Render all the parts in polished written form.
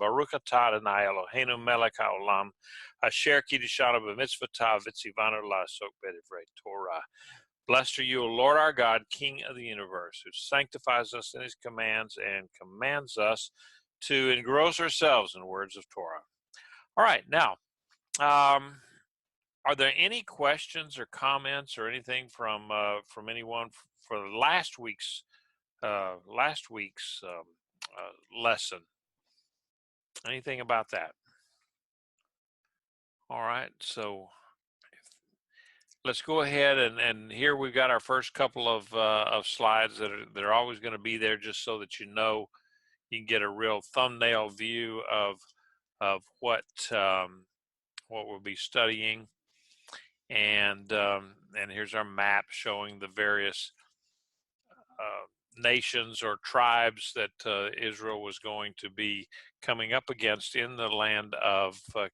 Baruch atah Adonai Eloheinu melech haolam, asher kiddishanu b'mitzvotav v'tzivanu la'asok b'divrei Torah. Blessed are you, O Lord our God, King of the universe, who sanctifies us in his commands and commands us to engross ourselves in words of Torah. All right, now, are there any questions or comments or anything from anyone for last week's lesson? Anything about that? All right, so let's go ahead and here we've got our first couple of slides that are always going to be there, just so that you know you can get a real thumbnail view of what we'll be studying, and here's our map showing the various nations or tribes that Israel was going to be coming up against in the land of the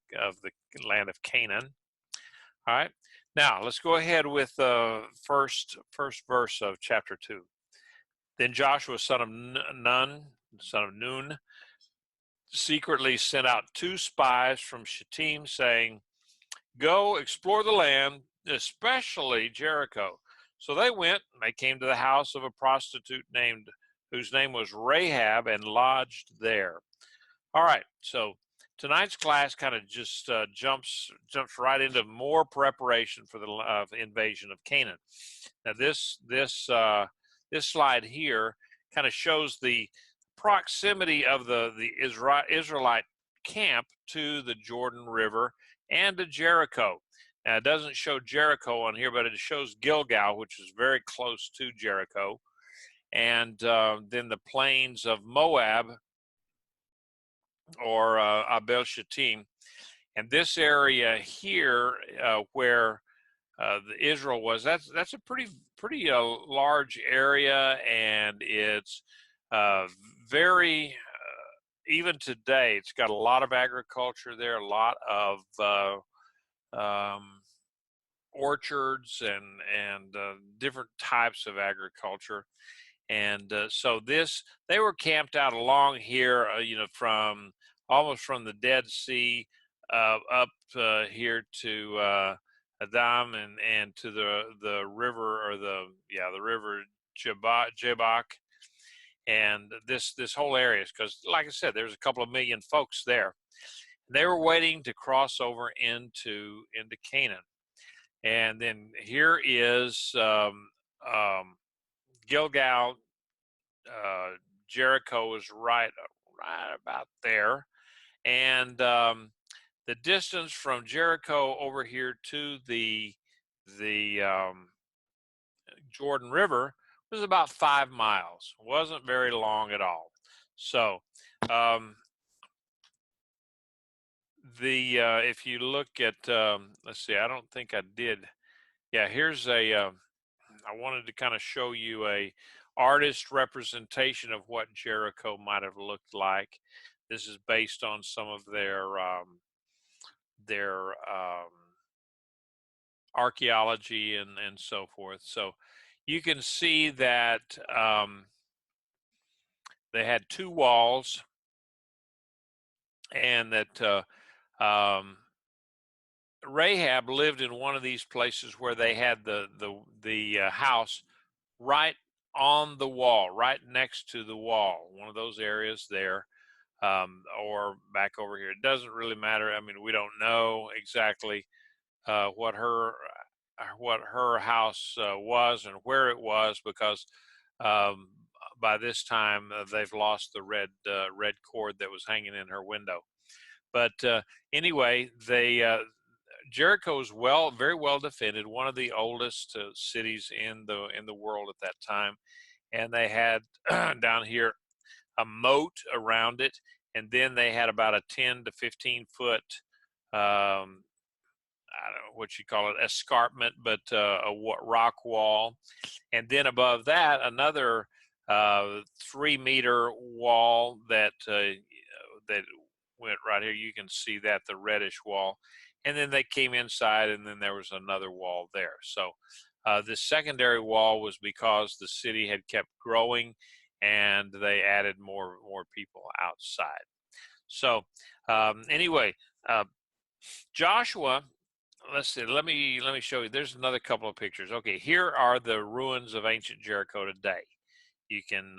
land of Canaan. All right. Now, let's go ahead with the first verse of chapter 2. Then Joshua, son of Nun, secretly sent out 2 spies from Shittim, saying, "Go explore the land, especially Jericho." So they went, and they came to the house of a prostitute whose name was Rahab, and lodged there. All right, so tonight's class kind of just jumps right into more preparation for the invasion of Canaan. Now this slide here kind of shows the proximity of the Israelite camp to the Jordan River and to Jericho. Now it doesn't show Jericho on here, but it shows Gilgal, which is very close to Jericho, and then the plains of Moab, or Abel Shittim, and this area here where the Israel was, that's a pretty large area, and it's very even today it's got a lot of agriculture there, a lot of orchards and different types of agriculture. And so they were camped out along here, from almost from the Dead Sea up here to Adam and to the river, or the river Jabbok, and this whole area, because like I said, there's a couple of million folks there. They were waiting to cross over into Canaan, and then here is Gilgal. Jericho is right about there, and the distance from Jericho over here to the Jordan River was about 5 miles. It wasn't very long at all. So if you look at let's see, I don't think I did. Yeah, here's I wanted to kind of show you a artist representation of what Jericho might have looked like. This is based on some of their archaeology and so forth. So you can see that they had 2 walls, and that Rahab lived in one of these places where they had the house right on the wall, right next to the wall, one of those areas there, or back over here. It doesn't really matter. I mean, we don't know exactly what her house was and where it was, because by this time they've lost the red cord that was hanging in her window. But anyway, Jericho is very well defended, one of the oldest cities in the world at that time, and they had down here a moat around it, and then they had about a 10 to 15 foot I don't know what you call it, escarpment, but a rock wall, and then above that another 3-meter wall that went right here. You can see that, the reddish wall. And then they came inside, and then there was another wall there. So this secondary wall was because the city had kept growing, and they added more people outside. So anyway, Joshua. Let's see. Let me show you. There's another couple of pictures. Okay, here are the ruins of ancient Jericho today. You can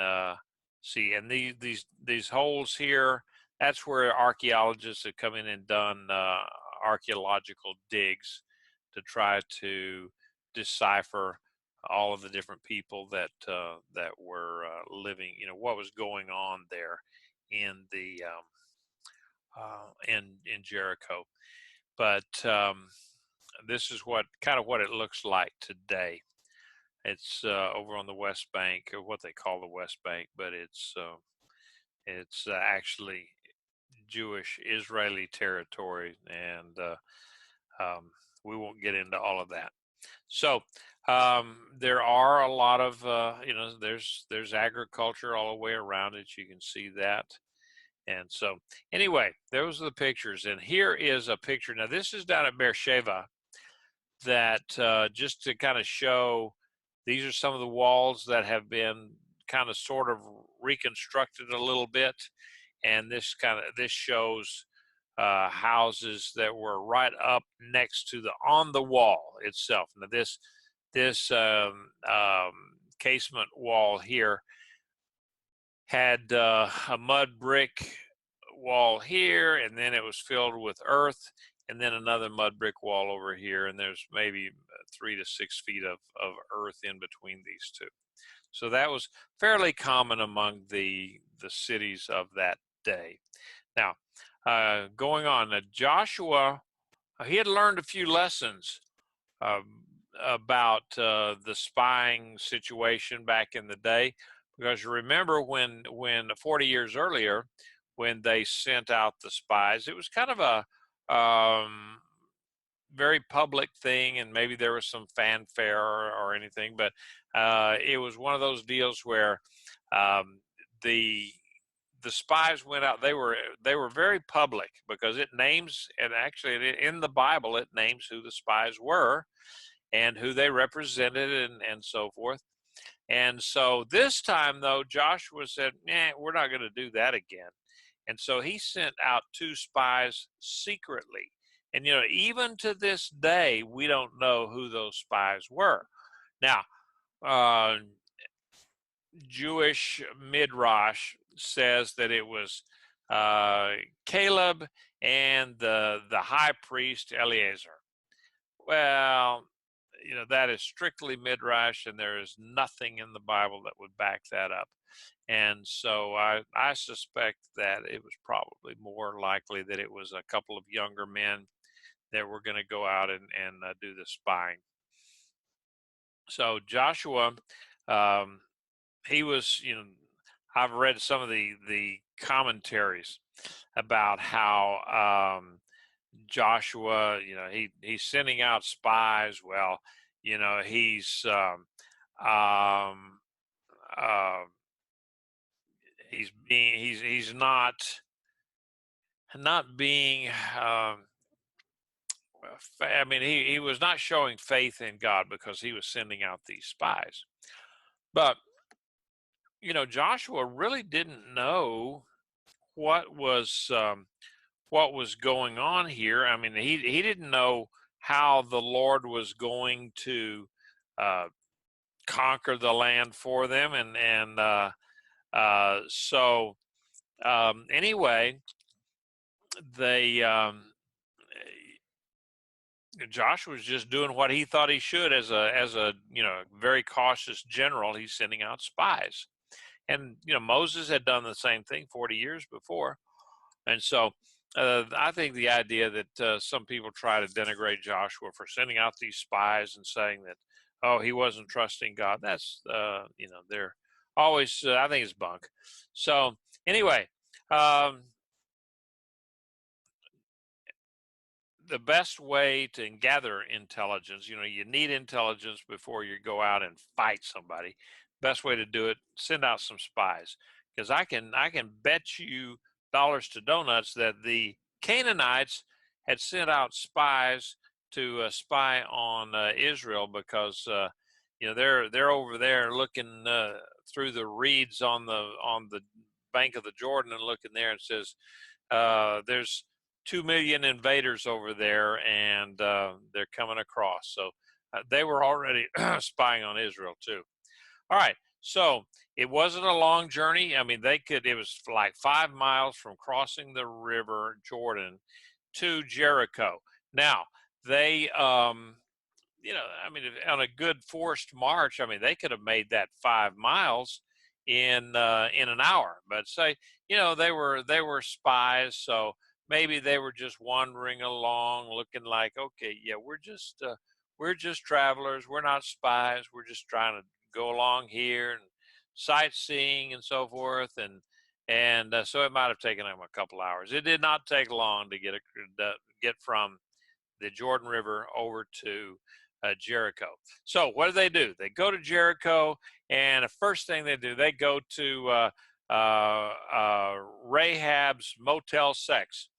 see, and these holes here. That's where archaeologists have come in and done archaeological digs to try to decipher all of the different people that that were living. You know what was going on there in the in Jericho. But this is what it looks like today. It's over on the West Bank, or what they call the West Bank, but it's actually Jewish Israeli territory, and we won't get into all of that. So there are a lot of there's agriculture all the way around it. You can see that. And so anyway, those are the pictures. And here is a picture. Now this is down at Beersheba, that just to kind of show, these are some of the walls that have been kind of sort of reconstructed a little bit. And this shows houses that were right up next to on the wall itself. Now this casement wall here had a mud brick wall here, and then it was filled with earth, and then another mud brick wall over here, and there's maybe 3 to 6 feet of earth in between these two. So that was fairly common among the cities of that day. Now, going on, Joshua, he had learned a few lessons about the spying situation back in the day, because you remember when 40 years earlier, when they sent out the spies, it was kind of a very public thing, and maybe there was some fanfare or anything, but it was one of those deals where the spies went out. They were very public, because it names, and actually in the Bible it names who the spies were and who they represented, and so forth. And so this time, though, Joshua said, we're not going to do that again. And so he sent out 2 spies secretly. And, even to this day, we don't know who those spies were. Now, Jewish Midrash says that it was Caleb and the high priest Eleazar. Well, that is strictly Midrash, and there is nothing in the Bible that would back that up. And so I suspect that it was probably more likely that it was a couple of younger men that were going to go out and do the spying. So Joshua, he was, I've read some of the commentaries about how Joshua, he's sending out spies. Well, he's he's not being I mean, he was not showing faith in God, because he was sending out these spies. But Joshua really didn't know what was going on here. I mean, he didn't know how the Lord was going to conquer the land for them, and so anyway, they Joshua was just doing what he thought he should as a very cautious general. He's sending out spies, and Moses had done the same thing 40 years before. And so I think the idea that some people try to denigrate Joshua for sending out these spies and saying that, oh, he wasn't trusting God, that's they're always I think it's bunk. So anyway, the best way to gather intelligence, you need intelligence before you go out and fight somebody. Best way to do it, send out some spies, because I can bet you dollars to donuts that the Canaanites had sent out spies to spy on Israel, because they're over there looking through the reeds on the bank of the Jordan, and looking there, and says, there's 2 million invaders over there, and they're coming across. So they were already spying on Israel too. All right. So it wasn't a long journey. I mean, it was like 5 miles from crossing the river Jordan to Jericho. Now, they, I mean, on a good forced march, I mean, they could have made that 5 miles in an hour. But say, they were spies, so maybe they were just wandering along, looking like, okay, yeah, we're just travelers. We're not spies. We're just trying to go along here and sightseeing and so forth, and so it might have taken them a couple hours. It did not take long to get from the Jordan River over to Jericho. So what do? They go to Jericho, and the first thing they do, they go to Rahab's Motel 6,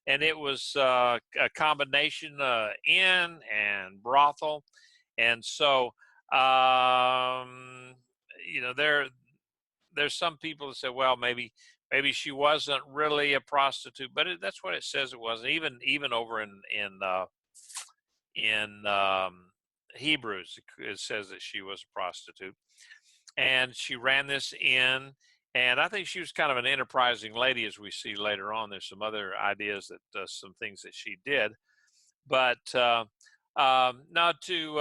and it was a combination inn and brothel, and so there's some people that say, well, maybe she wasn't really a prostitute, but that's what it says it was. Even over in Hebrews, it says that she was a prostitute, and she ran this inn. And I think she was kind of an enterprising lady, as we see later on. There's some other ideas that some things that she did, but now to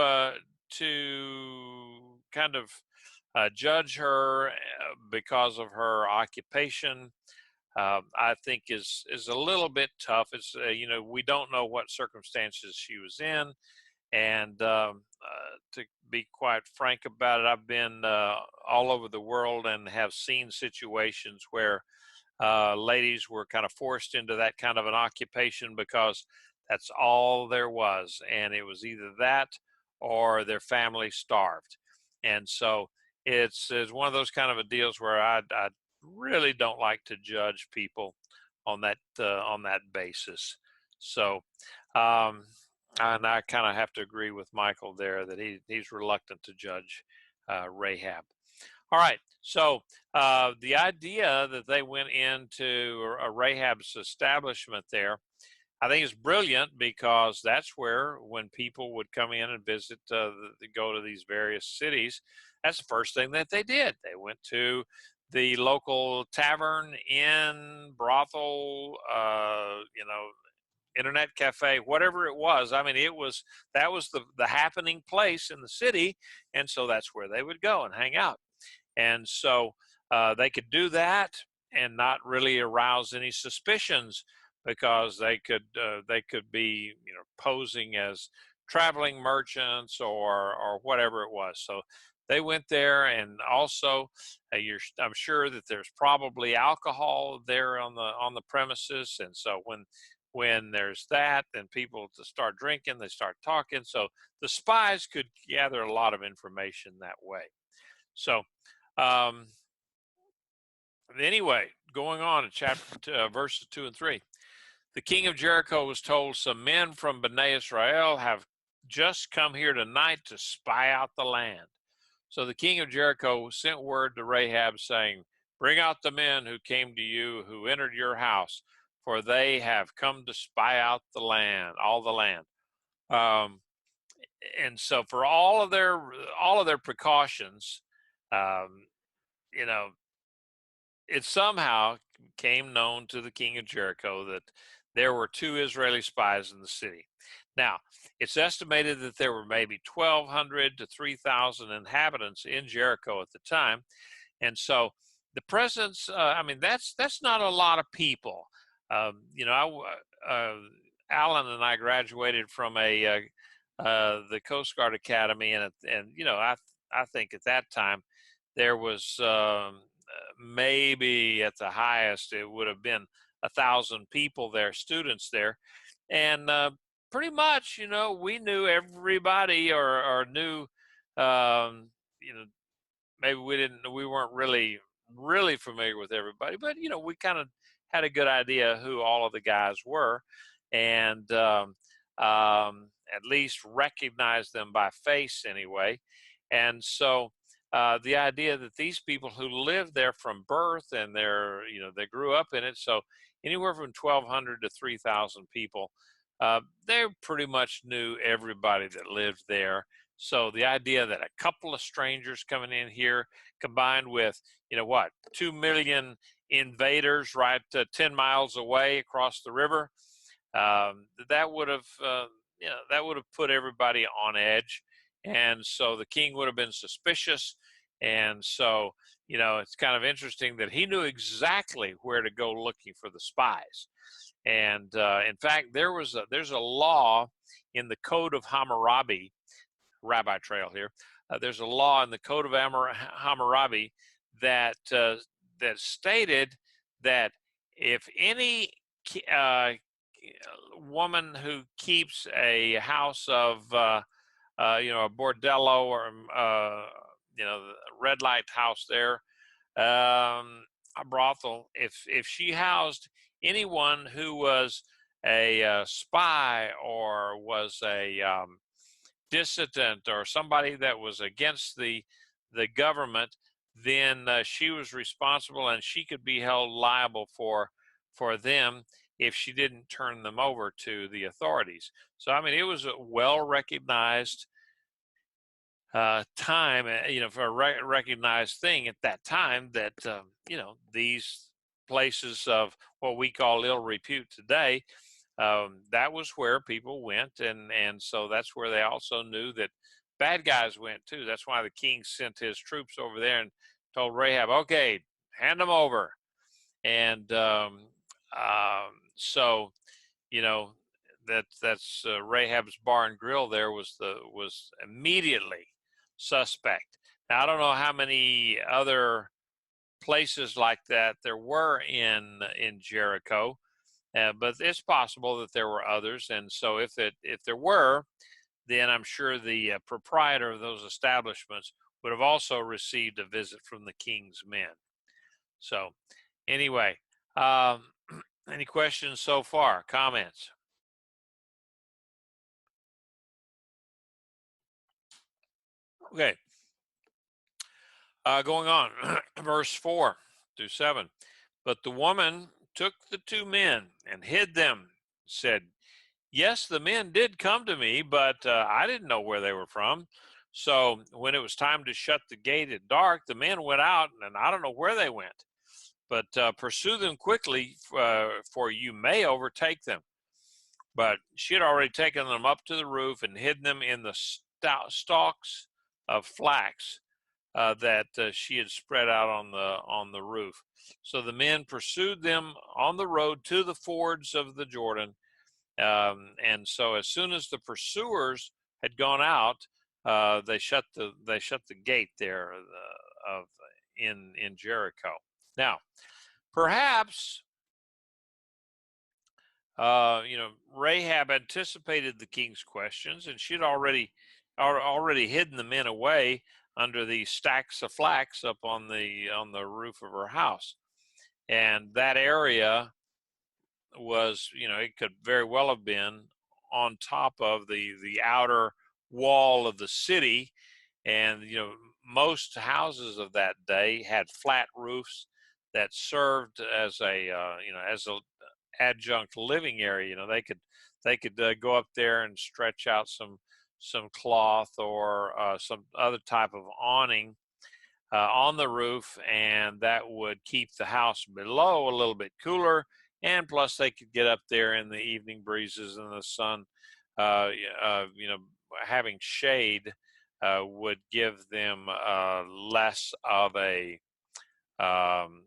kind of judge her because of her occupation, I think is a little bit tough. It's we don't know what circumstances she was in, and to be quite frank about it, I've been all over the world and have seen situations where ladies were kind of forced into that kind of an occupation because that's all there was, and it was either that or their family starved. And so it's one of those kind of a deals where I really don't like to judge people on that basis. So and I kind of have to agree with Michael there that he's reluctant to judge Rahab. All right, so the idea that they went into Rahab's establishment there, I think is brilliant, because that's where, when people would come in and visit, go to these various cities, that's the first thing that they did. They went to the local tavern, inn, brothel, internet cafe, whatever it was. I mean, that was the happening place in the city, and so that's where they would go and hang out. And so they could do that and not really arouse any suspicions, because they could be posing as traveling merchants or whatever it was. So they went there, and also I'm sure that there's probably alcohol there on the premises, and so when there's that, then people to start drinking, they start talking. So the spies could gather a lot of information that way. So anyway, going on to chapter verses 2 and 3. The king of Jericho was told, some men from Bnei Israel have just come here tonight to spy out the land. So the king of Jericho sent word to Rahab, saying, bring out the men who came to you, who entered your house, for they have come to spy out the land, all the land. And so for all of their precautions, it somehow came known to the king of Jericho that there were 2 Israeli spies in the city. Now, it's estimated that there were maybe 1,200 to 3,000 inhabitants in Jericho at the time. And so the presence, that's not a lot of people. Alan and I graduated from the Coast Guard Academy, and I think at that time there was maybe at the highest it would have been 1,000 people there, students there, and pretty much we knew everybody, or knew maybe we weren't really familiar with everybody, but we kind of had a good idea who all of the guys were, and at least recognized them by face anyway. And so the idea that these people who lived there from birth and they grew up in it, so anywhere from 1,200 to 3,000 people, they pretty much knew everybody that lived there. So the idea that a couple of strangers coming in here, combined with, 2 million invaders right 10 miles away across the river, that would have, that would have put everybody on edge. And so the king would have been suspicious. And so, it's kind of interesting that he knew exactly where to go looking for the spies. And in fact, there's a law in the Code of Hammurabi, Rabbi Trail here. There's a law in the Code of Hammurabi that that stated that if any uh, woman who keeps a house of a bordello or the red light house there, a brothel, if she housed anyone who was a spy or was a dissident or somebody that was against the government, then she was responsible and she could be held liable for them if she didn't turn them over to the authorities. So I mean, it was a well recognized time, for a recognized thing at that time that these places of what we call ill repute today, that was where people went, and so that's where they also knew that bad guys went too. That's why the king sent his troops over there and told Rahab, "Okay, hand them over." And so, you know, that's Rahab's Bar and Grill. There was immediately suspect. Now I don't know how many other places like that there were in Jericho, but it's possible that there were others. And so if there were, then I'm sure the proprietor of those establishments would have also received a visit from the king's men. So anyway, um, any questions so far? Comments? Okay. Going on, verse 4 through 7. But the woman took the two men and hid them, said, "Yes, the men did come to me, but I didn't know where they were from. So when it was time to shut the gate at dark, the men went out, and I don't know where they went. But pursue them quickly, for you may overtake them." But she had already taken them up to the roof and hidden them in the stalks of flax that she had spread out on the roof. So the men pursued them on the road to the fords of the Jordan, and so as soon as the pursuers had gone out, they shut the gate there of in Jericho. Now, perhaps Rahab anticipated the king's questions, and she'd already hidden the men away under the stacks of flax up on the roof of her house. And that area was, it could very well have been on top of the outer wall of the city. And most houses of that day had flat roofs that served as a adjunct living area. They could go up there and stretch out some cloth or some other type of awning on the roof, and that would keep the house below a little bit cooler. And plus, they could get up there in the evening breezes and the sun. Having shade would give them less of a um,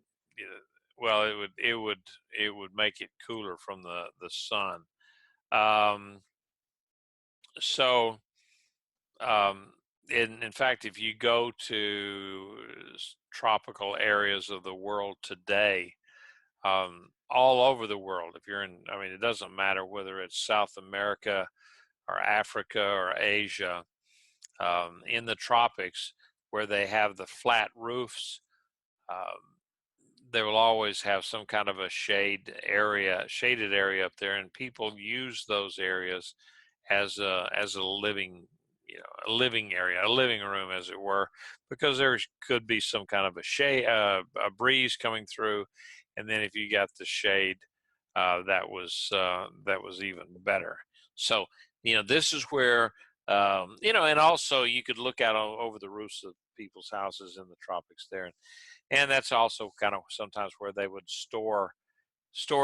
well, it would make it cooler from the sun. Um, so, in fact, if you go to tropical areas of the world today, all over the world, if you're in, I mean, it doesn't matter whether it's South America or Africa or Asia, in the tropics where they have the flat roofs, um, they will always have some kind of a shaded area up there, and people use those areas as a living a living area, a living room, as it were, because there could be some kind of a shade, a breeze coming through, and then if you got the shade, that was even better. So this is where and also you could look out over the roofs of people's houses in the tropics there, and that's also kind of sometimes where they would store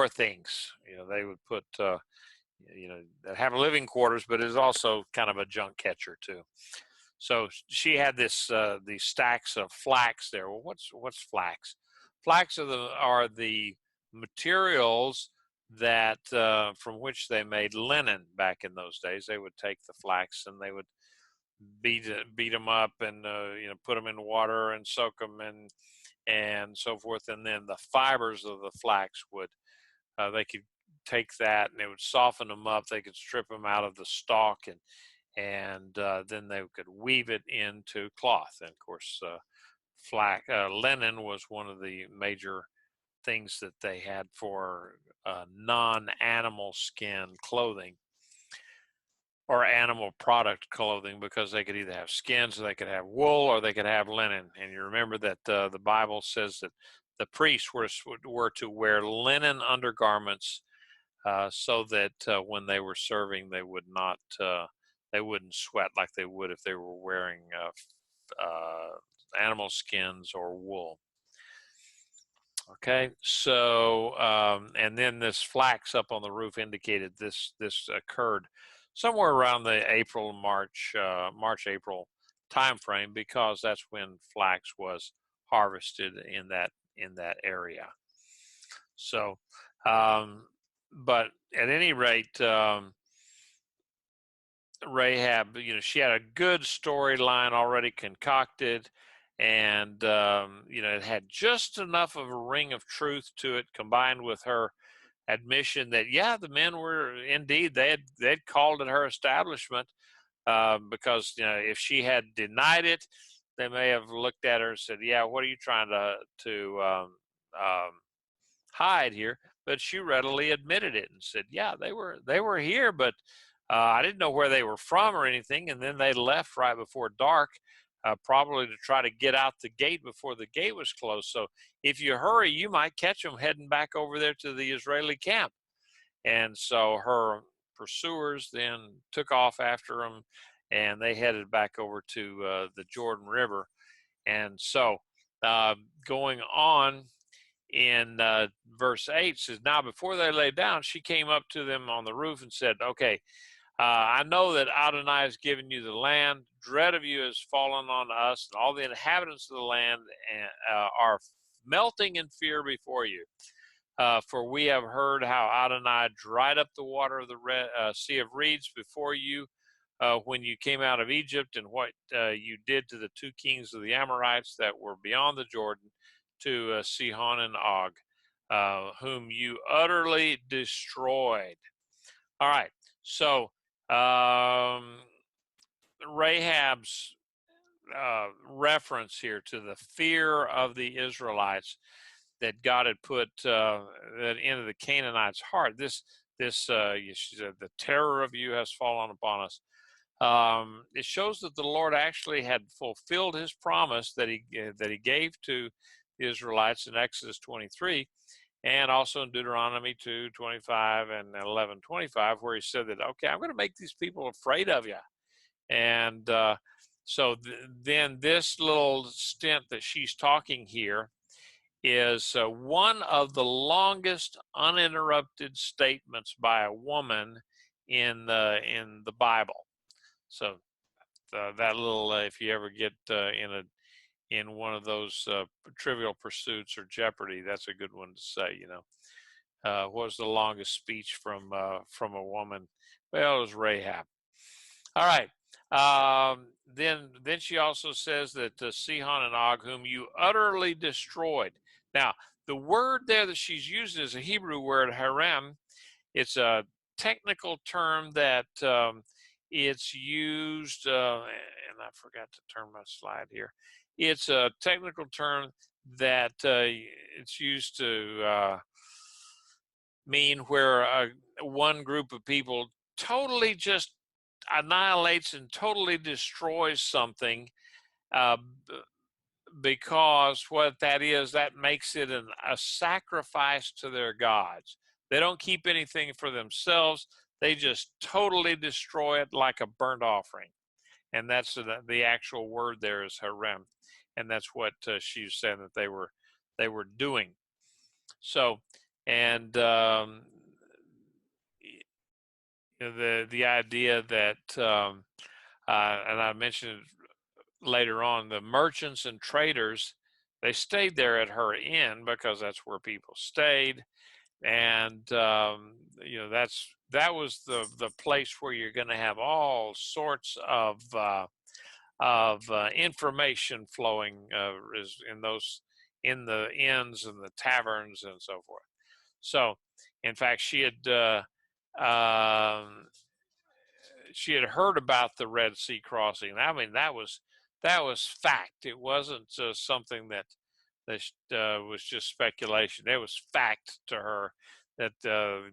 things. They would put that have living quarters, but is also kind of a junk catcher too. So she had these stacks of flax there. Well, what's flax? Flax are the materials that from which they made linen back in those days. They would take the flax and they would beat them up and put them in water and soak them and so forth, and then the fibers of the flax would they could take that and it would soften them up. They could strip them out of the stalk and then they could weave it into cloth. And of course, linen was one of the major things that they had for non-animal skin clothing or animal product clothing, because they could either have skins, or they could have wool, or they could have linen. And you remember that the Bible says that the priests were to wear linen undergarments so that when they were serving, they wouldn't sweat like they would if they were wearing animal skins or wool. Okay, so and then this flax up on the roof indicated this occurred somewhere around the March-April time frame, because that's when flax was harvested in that area. So, but at any rate, Rahab, she had a good storyline already concocted, and it had just enough of a ring of truth to it, combined with her admission that the men were indeed they'd called at her establishment, because if she had denied it, they may have looked at her and said, what are you trying to hide here? But she readily admitted it and said, they were here, but I didn't know where they were from or anything. And then they left right before dark, probably to try to get out the gate before the gate was closed. So if you hurry, you might catch them heading back over there to the Israeli camp. And so her pursuers then took off after them, and they headed back over to the Jordan River. And so going on in verse 8 says, now before they lay down, she came up to them on the roof and said, okay, I know that Adonai has given you the land. Dread of you has fallen on us, and all the inhabitants of the land are melting in fear before you. For we have heard how Adonai dried up the water of the Sea of Reeds before you when you came out of Egypt, and what you did to the two kings of the Amorites that were beyond the Jordan, to Sihon and Og, whom you utterly destroyed. All right, so Rahab's reference here to the fear of the Israelites that God had put that into the Canaanites' heart. She said, the terror of you has fallen upon us. It shows that the Lord actually had fulfilled his promise that he gave to the Israelites in Exodus 23, and also in Deuteronomy 2:25 and 11:25, where he said that, okay, I'm going to make these people afraid of you. And then this little stint that she's talking here is one of the longest uninterrupted statements by a woman in the Bible. So that little, if you ever get in one of those Trivial Pursuits or Jeopardy, that's a good one to say. What was the longest speech from a woman? Well, it was Rahab. All right. Then she also says that Sihon and Og, whom you utterly destroyed. Now, the word there that she's using is a Hebrew word, harem. It's a technical term that it's used, and I forgot to turn my slide here. It's a technical term that it's used to mean where one group of people totally just annihilates and totally destroys something, uh, because what that is, that makes it a sacrifice to their gods. They don't keep anything for themselves. They just totally destroy it like a burnt offering. And that's the actual word there is harem. And that's what she's saying that they were doing. So, and the idea that, and I mentioned later on, the merchants and traders, they stayed there at her inn because that's where people stayed. And that was the place where you're going to have all sorts of information flowing, is in the inns and the taverns and so forth. So, in fact, um, she had heard about the Red Sea crossing. I mean, that was fact. It wasn't something that was just speculation. It was fact to her that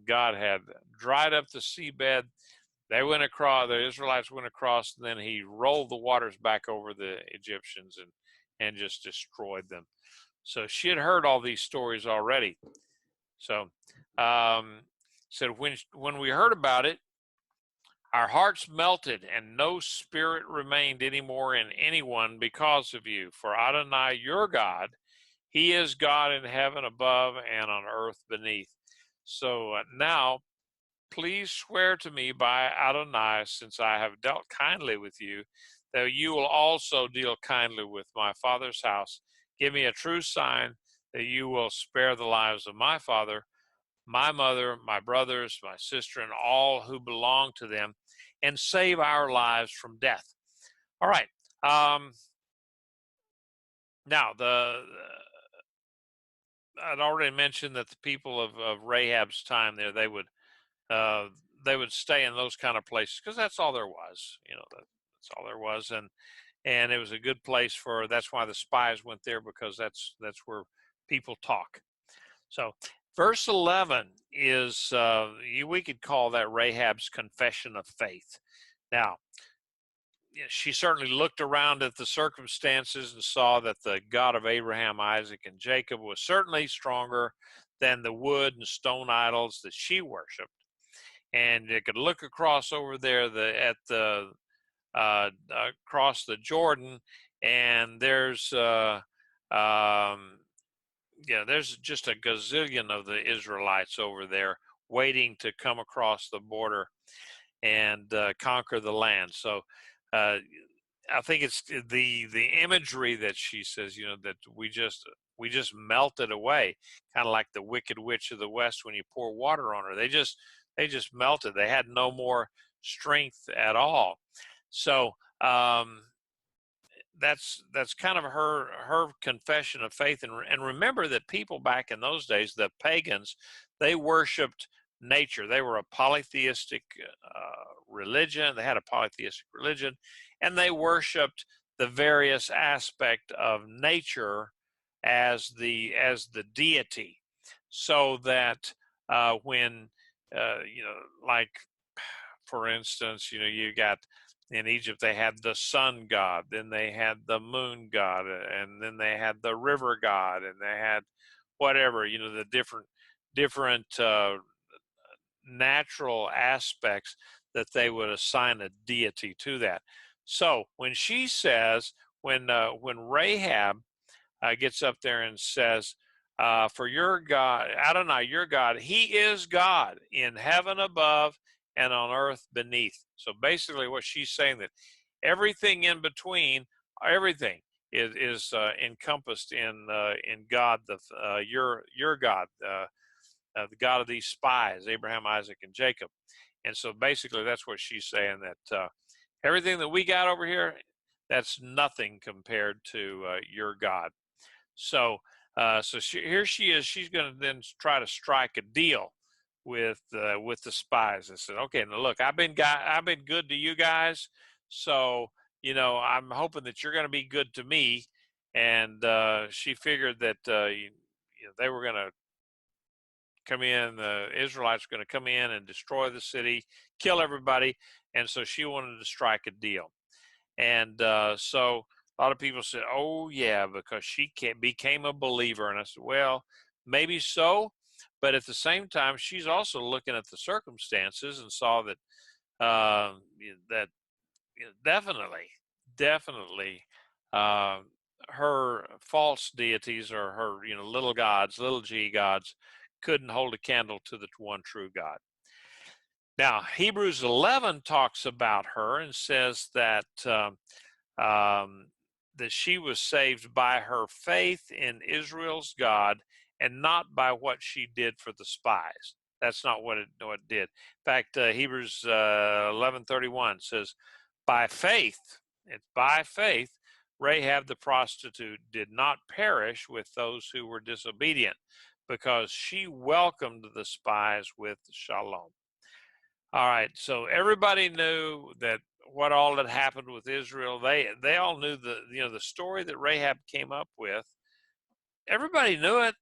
God had dried up the seabed. They went across. The Israelites went across, and then He rolled the waters back over the Egyptians and just destroyed them. So she had heard all these stories already. So, said when we heard about it, our hearts melted, and no spirit remained anymore in anyone because of you. For Adonai, your God, He is God in heaven above and on earth beneath. So now, please swear to me by Adonai, since I have dealt kindly with you, that you will also deal kindly with my father's house. Give me a true sign that you will spare the lives of my father, my mother, my brothers, my sister, and all who belong to them, and save our lives from death. All right. Now, I'd already mentioned that the people of Rahab's time there, uh, they would stay in those kind of places because that's all there was. That's all there was, and it was a good place for. That's why the spies went there, because that's where people talk. So, verse 11 is, we could call that Rahab's confession of faith. Now, she certainly looked around at the circumstances and saw that the God of Abraham, Isaac, and Jacob was certainly stronger than the wood and stone idols that she worshiped. And you could look across over there at the across the Jordan, and there's there's just a gazillion of the Israelites over there waiting to come across the border and conquer the land. So uh, I think it's the imagery that she says, that we just melted away, kind of like the Wicked Witch of the West when you pour water on her. They just melted. They had no more strength at all. So that's kind of her confession of faith. And remember that people back in those days, the pagans, they worshipped nature. They were a polytheistic religion. They had a polytheistic religion, and they worshipped the various aspect of nature as the deity. So that when like, for instance, you got in Egypt, they had the sun god, then they had the moon god, and then they had the river god, and they had whatever, the different natural aspects that they would assign a deity to that. So when she says, when Rahab gets up there and says, for your God, Adonai, your God, He is God in heaven above and on earth beneath. So basically what she's saying, that everything in between, everything is encompassed in God, your God, the God of these spies, Abraham, Isaac, and Jacob. And so basically that's what she's saying, that everything that we got over here, that's nothing compared to your God. So, here she is. She's going to then try to strike a deal with the spies and said, "Okay, now look, I've been good to you guys, so I'm hoping that you're going to be good to me." And she figured that they were going to come in. The Israelites are going to come in and destroy the city, kill everybody, and so she wanted to strike a deal. And so a lot of people said, "Oh yeah, because she became a believer." And I said, "Well, maybe so, but at the same time, she's also looking at the circumstances and saw that that definitely, uh, her false deities or her little gods, little g gods, couldn't hold a candle to the one true God." Now, Hebrews 11 talks about her and says that that she was saved by her faith in Israel's God and not by what she did for the spies. That's not what it did. In fact, Hebrews 11:31 says, "By faith, it's by faith, Rahab the prostitute did not perish with those who were disobedient, because she welcomed the spies with shalom." All right, so everybody knew that what all had happened with Israel. They all knew the story that Rahab came up with. Everybody knew it,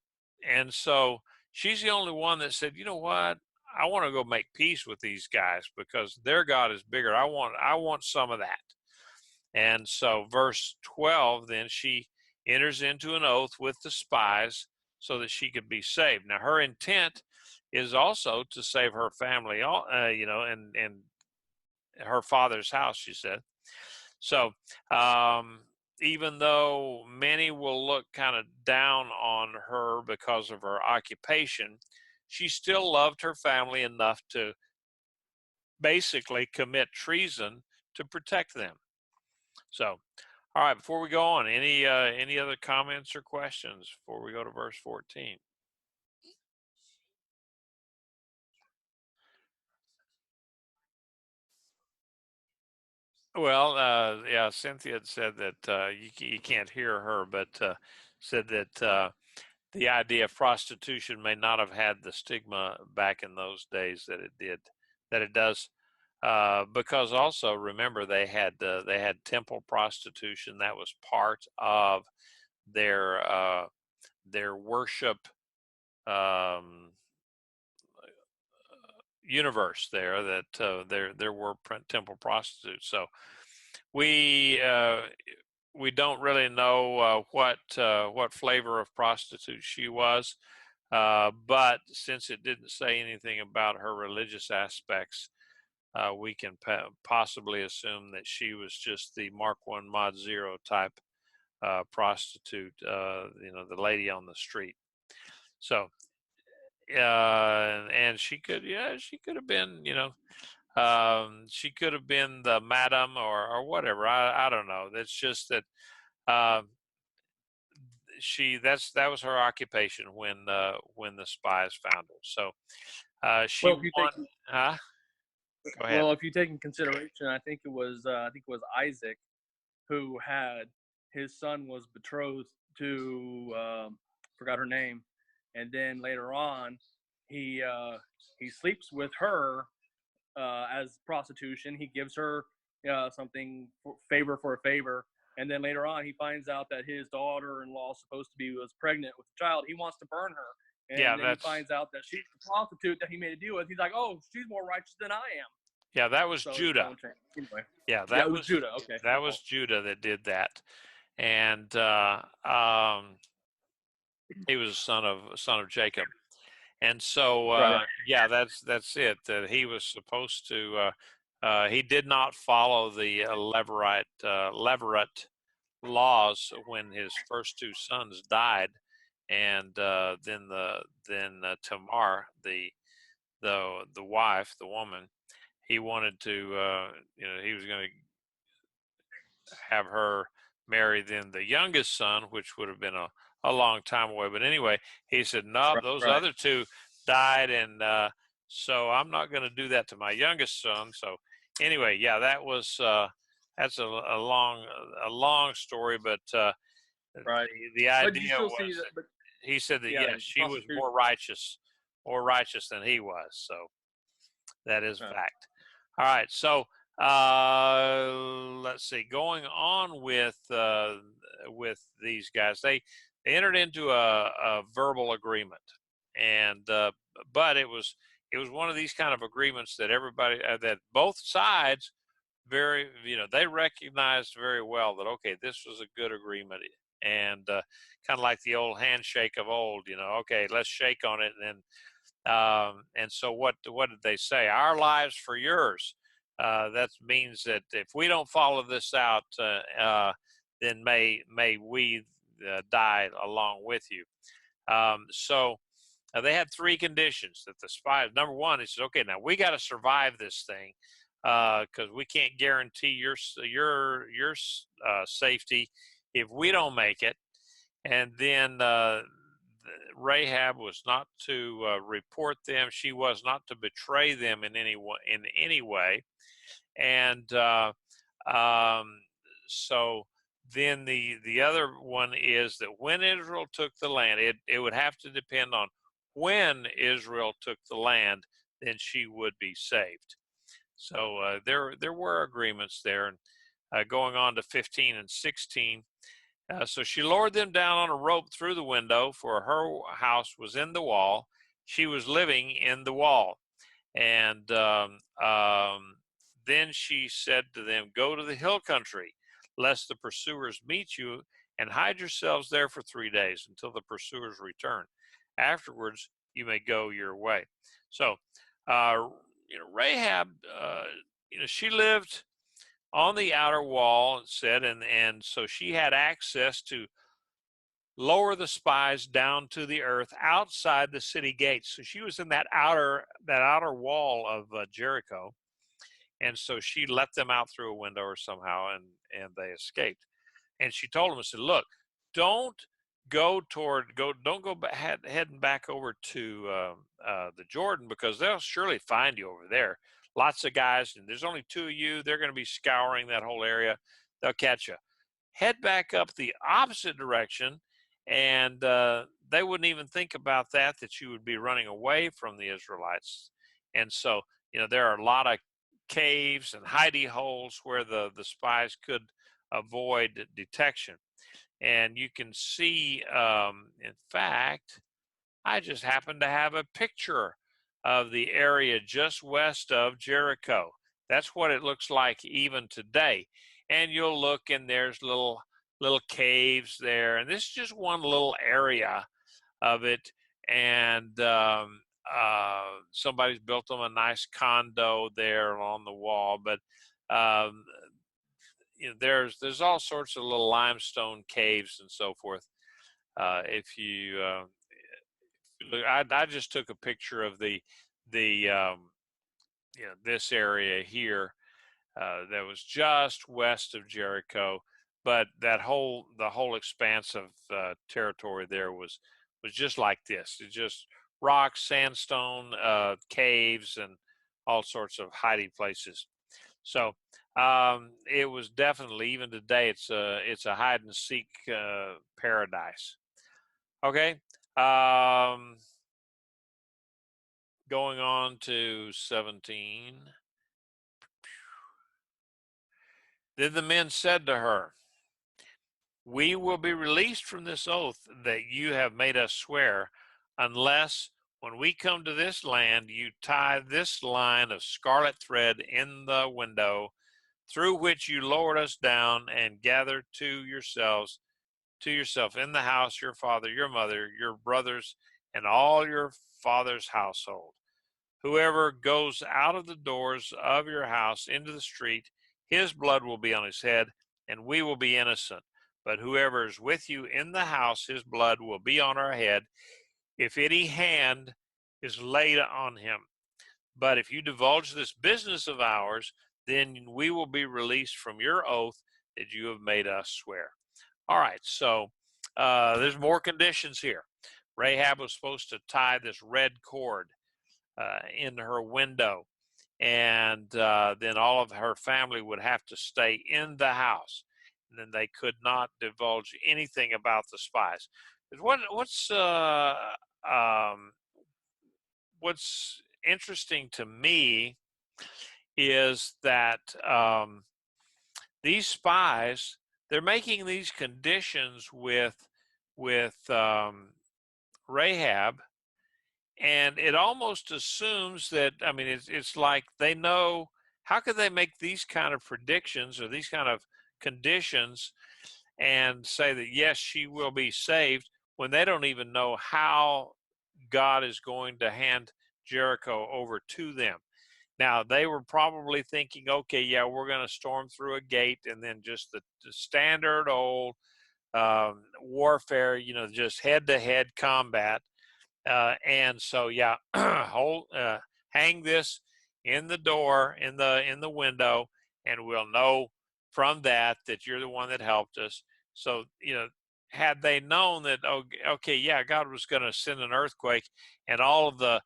and so she's the only one that said, "You know what? I want to go make peace with these guys because their God is bigger. I want some of that." And so, verse 12, then she enters into an oath with the spies so that she could be saved. Now, her intent is also to save her family, and her father's house, she said. So, even though many will look kind of down on her because of her occupation, she still loved her family enough to basically commit treason to protect them. So, all right, before we go on, any other comments or questions before we go to verse 14? Well, yeah, Cynthia had said that you can't hear her, but said that the idea of prostitution may not have had the stigma back in those days that it did, that it does, because also remember they had temple prostitution. That was part of their their worship um, universe there, that there were temple prostitutes. So we we don't really know what flavor of prostitute she was, but since it didn't say anything about her religious aspects, we can possibly assume that she was just the Mark 1 Mod 0 type prostitute, the lady on the street. So and she could have been, she could have been the madam or whatever. I don't know. That's just that uh, that was her occupation when the spies found her. So she Well, if won. you take Huh? Go ahead. well, if you take in consideration, I think it was Isaac who had his son was betrothed to forgot her name, and then later on he sleeps with her as prostitution. He gives her something favor for a favor, and then later on he finds out that his daughter-in-law supposed to be was pregnant with a child. He wants to burn her, Yeah, and then he finds out that she's the prostitute that he made a deal with. He's like, "Oh, she's more righteous than I am." that was So Judah. anyway, Yeah, yeah, it was Judah. Okay, that my was fault. Judah that did that, and he was a son of Jacob. And so, Right. yeah, that's it. That he was supposed to. He did not follow the Levirate laws when his first two sons died, and then Tamar, the wife, the woman, he wanted to. He was going to have her marry then the youngest son, which would have been a long time away. But anyway, he said, "No, Right. those Right. other two died, and so I'm not going to do that to my youngest son." So anyway, yeah, that's a long story, but Right. the But you idea still see was that. that But he said that yeah, yes, she was prostitution. more righteous than he was. So that is Right. fact. All right, so let's see. Going on with these guys, they entered into a verbal agreement. and but it was one of these kind of agreements that everybody that both sides very they recognized very well that okay, this was a good agreement, and kind of like the old handshake of old, okay, let's shake on it. And so what did they say? Our lives for yours. That means that if we don't follow this out, then may we die along with you. So they had three conditions that the spies. Number one, he said, okay, now we got to survive this thing because we can't guarantee your safety if we don't make it. And then Rahab was not to report them. She was not to betray them in any way. And so then the other one is that when Israel took the land, it would have to depend on when Israel took the land, then she would be saved. So there were agreements there. And going on to 15 and 16. So she lowered them down on a rope through the window, for her house was in the wall. She was living in the wall. And then she said to them, go to the hill country, lest the pursuers meet you, and hide yourselves there for 3 days until the pursuers return. Afterwards, you may go your way. So, Rahab, she lived on the outer wall, it said, and so she had access to lower the spies down to the earth outside the city gates. So she was in that outer wall of Jericho, and so she let them out through a window or somehow, and they escaped. And she told them, I said, look, don't don't go heading back over to the Jordan, because they'll surely find you over there. Lots of guys, and there's only two of you. They're going to be scouring that whole area. They'll catch you. Head back up the opposite direction, and they wouldn't even think about that you would be running away from the Israelites. And so, there are a lot of caves and hidey holes where the spies could avoid detection. And you can see, in fact, I just happen to have a picture of the area just west of Jericho. That's what it looks like even today. And you'll look, and there's little caves there, and this is just one little area of it. And somebody's built them a nice condo there along the wall, but um, there's all sorts of little limestone caves and so forth. If you look, I just took a picture of the this area here that was just west of Jericho, but the whole expanse of territory there was just like this. It's just rocks, sandstone, caves, and all sorts of hiding places. So it was definitely, even today, it's a hide and seek paradise. Okay. Going on to 17. Then the men said to her, we will be released from this oath that you have made us swear, unless when we come to this land, you tie this line of scarlet thread in the window through which you lowered us down, and gather to yourself in the house your father, your mother, your brothers, and all your father's household. Whoever goes out of the doors of your house into the street, his blood will be on his head, and we will be innocent. But whoever is with you in the house, his blood will be on our head, if any hand is laid on him. But if you divulge this business of ours, then we will be released from your oath that you have made us swear. All right, so there's more conditions here. Rahab was supposed to tie this red cord in her window, and then all of her family would have to stay in the house. And then they could not divulge anything about the spies. Um, what's interesting to me is that these spies, they're making these conditions with Rahab, and it almost assumes that, I mean, it's like they know. How could they make these kind of predictions or these kind of conditions and say that yes, she will be saved when they don't even know how God is going to hand Jericho over to them? Now, they were probably thinking, okay, yeah, we're going to storm through a gate, and then just the standard old warfare, just head to head combat. And so, yeah, hang this in the door, in the window, and we'll know from that you're the one that helped us. So, had they known that, oh, okay, yeah, God was going to send an earthquake, and all of the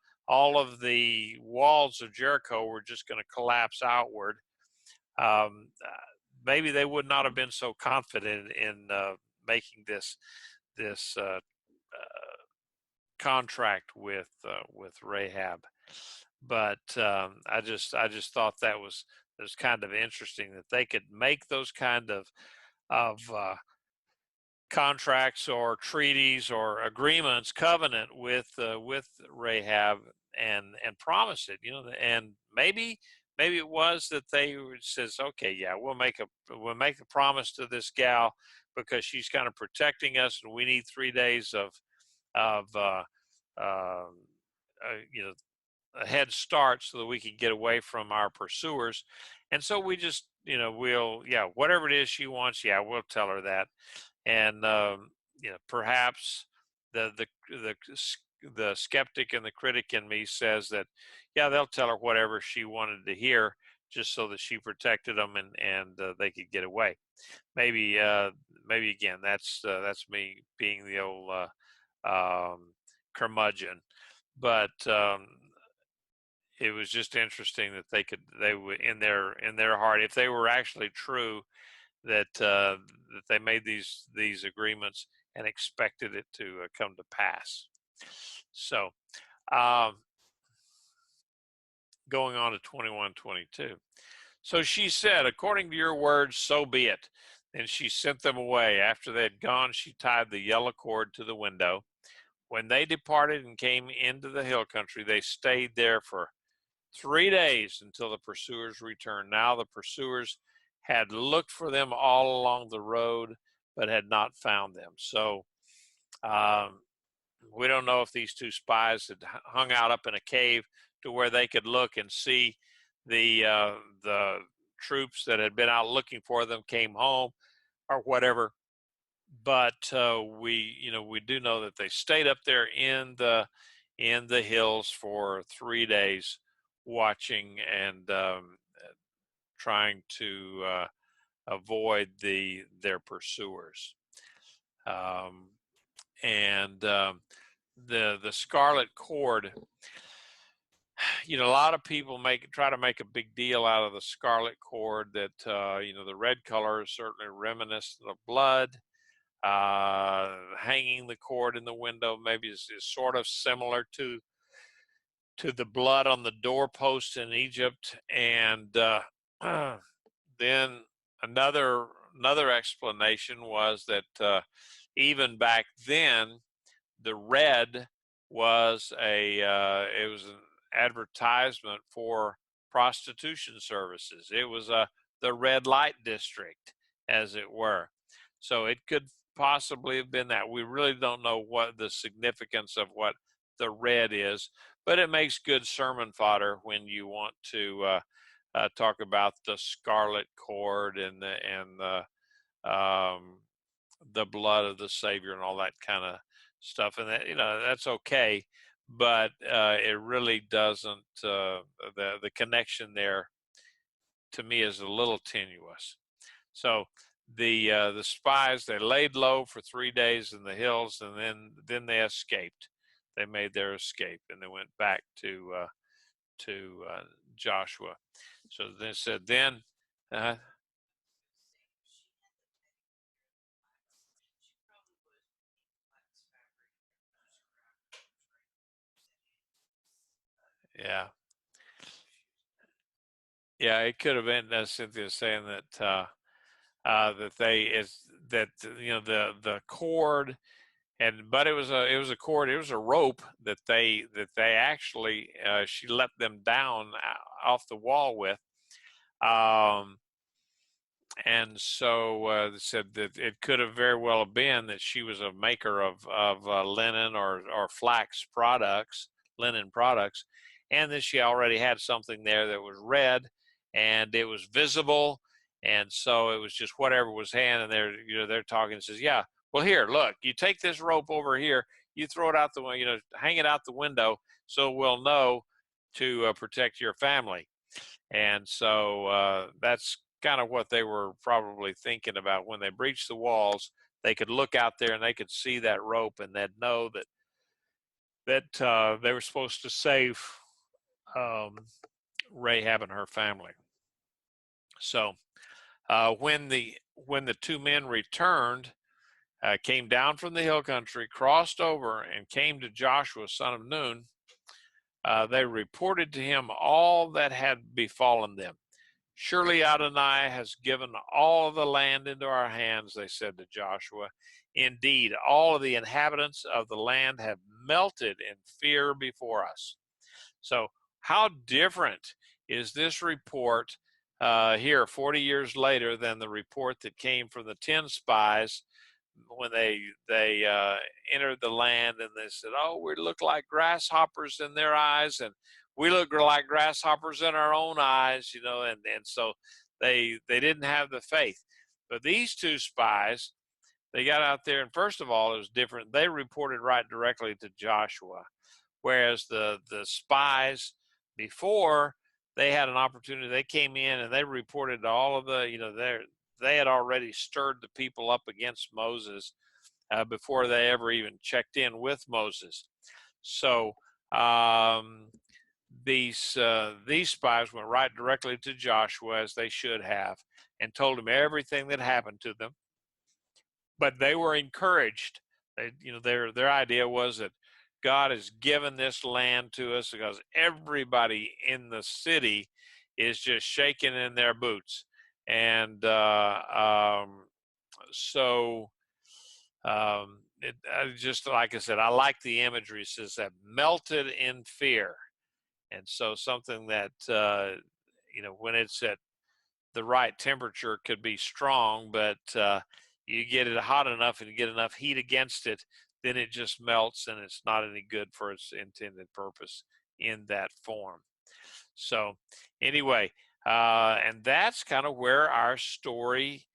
walls of Jericho were just going to collapse outward, maybe they would not have been so confident in making this contract with Rahab. But I just thought that was kind of interesting that they could make those kind of contracts or treaties or agreements, covenant with Rahab, and promise it. And maybe it was that they says, okay, yeah, we'll make a promise to this gal because she's kind of protecting us, and we need 3 days of uh, a head start so that we can get away from our pursuers. And so we just, we'll, yeah, whatever it is she wants, yeah, we'll tell her that. And perhaps the skeptic and the critic in me says that, yeah, they'll tell her whatever she wanted to hear, just so that she protected them, and they could get away. Maybe again, that's me being the old curmudgeon. But it was just interesting that they would, in their heart, if they were actually true, that they made these agreements and expected it to come to pass. So, um, going on to 21:22. So she said, according to your words, so be it. And she sent them away. After they had gone, she tied the yellow cord to the window. When they departed and came into the hill country, they stayed there for 3 days until the pursuers returned. Now the pursuers had looked for them all along the road, but had not found them. So um, we don't know if these two spies had hung out up in a cave to where they could look and see the troops that had been out looking for them came home or whatever. But we do know that they stayed up there in the hills for 3 days, watching and trying to avoid their pursuers. Um, and the scarlet cord, a lot of people try to make a big deal out of the scarlet cord, that the red color is certainly reminiscent of blood. Hanging the cord in the window maybe is sort of similar to the blood on the doorpost in Egypt. And then another explanation was that even back then, the red was it was an advertisement for prostitution services. It was the red light district, as it were. So it could possibly have been that. We really don't know what the significance of what the red is, but it makes good sermon fodder when you want to talk about the scarlet cord and the blood of the Savior and all that kind of stuff. And that's okay, but it really doesn't. The connection there, to me, is a little tenuous. So the spies, they laid low for 3 days in the hills, and then they escaped. They made their escape, and they went back to Joshua. So they said then. Uh, yeah, yeah, it could have been, Cynthia saying that that they is that the cord but it was a cord, it was a rope that they actually she let them down off the wall with. Um, and so said that it could have very well been that she was a maker of linen or flax products, linen products, and that she already had something there that was red and it was visible, and so it was just whatever was hand. And they're talking and says, yeah, well, here, look, you take this rope over here, you throw it out the window, hang it out the window, so we'll know to protect your family. And so that's kind of what they were probably thinking about when they breached the walls. They could look out there and they could see that rope, and they'd know that they were supposed to save um, Rahab and her family. So when the two men returned, came down from the hill country, crossed over, and came to Joshua, son of Nun, they reported to him all that had befallen them. Surely Adonai has given all of the land into our hands, they said to Joshua. Indeed, all of the inhabitants of the land have melted in fear before us. So, how different is this report here 40 years later than the report that came from the 10 spies when they entered the land, and they said, "Oh, we look like grasshoppers in their eyes, and we look like grasshoppers in our own eyes," and so they didn't have the faith. But these two spies, they got out there, and first of all, it was different. They reported right directly to Joshua, whereas the spies before, they had an opportunity. They came in and they reported to all of they had already stirred the people up against Moses before they ever even checked in with Moses. So these spies went right directly to Joshua, as they should have, and told him everything that happened to them. But they were encouraged. Their idea was that God has given this land to us because everybody in the city is just shaking in their boots. And so just like I said, I like the imagery. It says that melted in fear. And so something that, when it's at the right temperature could be strong, but you get it hot enough and you get enough heat against it, then it just melts and it's not any good for its intended purpose in that form. So anyway, and that's kind of where our story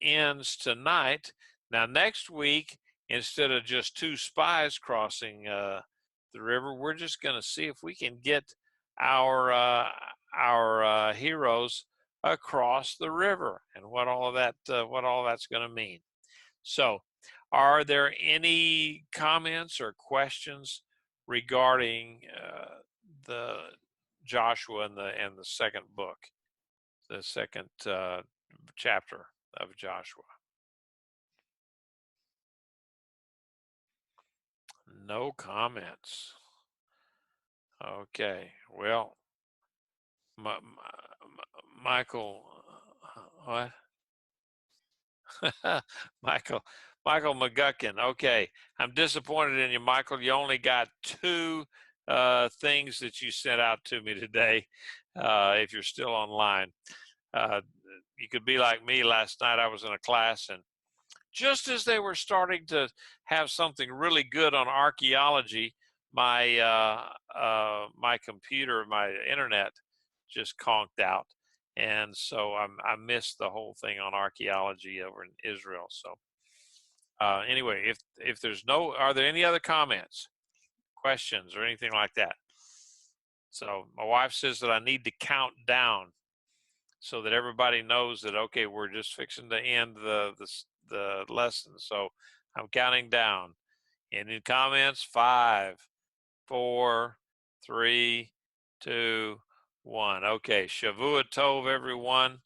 ends tonight. Now, next week, instead of just two spies crossing the river, we're just going to see if we can get our heroes across the river, and what all that's going to mean. So, are there any comments or questions regarding the Joshua and the second book, the second chapter of Joshua? No comments. Okay. Well, Michael, what? Michael, Michael McGuckin. Okay, I'm disappointed in you, Michael. You only got two things that you sent out to me today. If you're still online, uh, you could be like me. Last night I was in a class, and just as they were starting to have something really good on archaeology, my computer, my internet, just conked out, and so I missed the whole thing on archaeology over in Israel. So anyway, if there's are there any other comments, questions, or anything like that? So my wife says that I need to count down so that everybody knows that, okay, we're just fixing to end the lesson. So I'm counting down. Any comments? 5, 4, 3, 2, 1. Okay, Shavua Tov, everyone.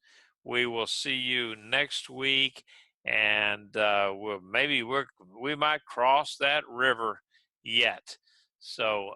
We will see you next week, and we might cross that river yet. So